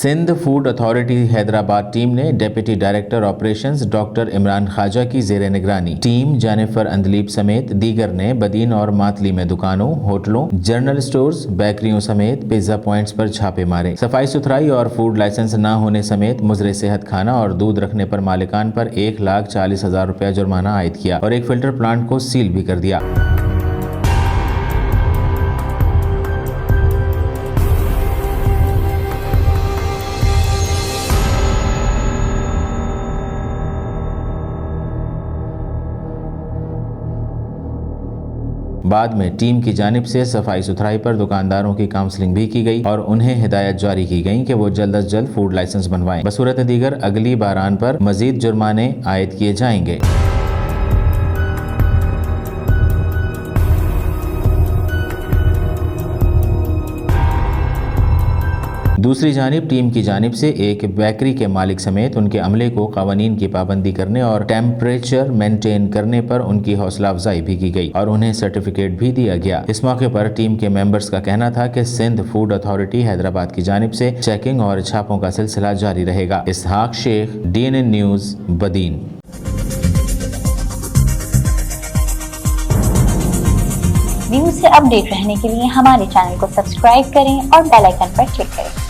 Sindh food authority Hyderabad team ने deputy director operations doctor Imran Khwaja की जेर निगरानी टीम जेनिफर अंदलीब समेत दीगर ने बदीन और मातली में दुकानों, होटलों, जनरल स्टोर्स, बेकरियों समेत पिज्जा पॉइंट्स पर छापे मारे। सफाई सुथराई और फूड लाइसेंस न होने समेत मुजरे सेहत खाना और दूध रखने पर मालिकान पर 1,40,000 रुपया जुर्माना आयद किया और एक फिल्टर प्लांट को सील भी कर दिया। बाद में टीम की जानिब से सफाई सुथराई पर दुकानदारों की काउंसलिंग भी की गई और उन्हें हिदायत जारी की गई कि वो जल्द अज जल्द फूड लाइसेंस बनवाएं। बसूरत दीगर अगली बारान पर मजीद जुर्माने आयद किए जाएंगे। दूसरी जानिब टीम की जानिब से एक बेकरी के मालिक समेत उनके अमले को कवानीन की पाबंदी करने और टेम्परेचर मेंटेन करने पर उनकी हौसला अफजाई भी की गई और उन्हें सर्टिफिकेट भी दिया गया। इस मौके पर टीम के मेंबर्स का कहना था कि सिंध फूड अथॉरिटी हैदराबाद की जानिब से चेकिंग और छापों का सिलसिला जारी रहेगा। Ishaq Sheikh, DNN news, Badin. News से अपडेट रहने के लिए हमारे चैनल को सब्सक्राइब करें और बेल आइकन पर क्लिक करें।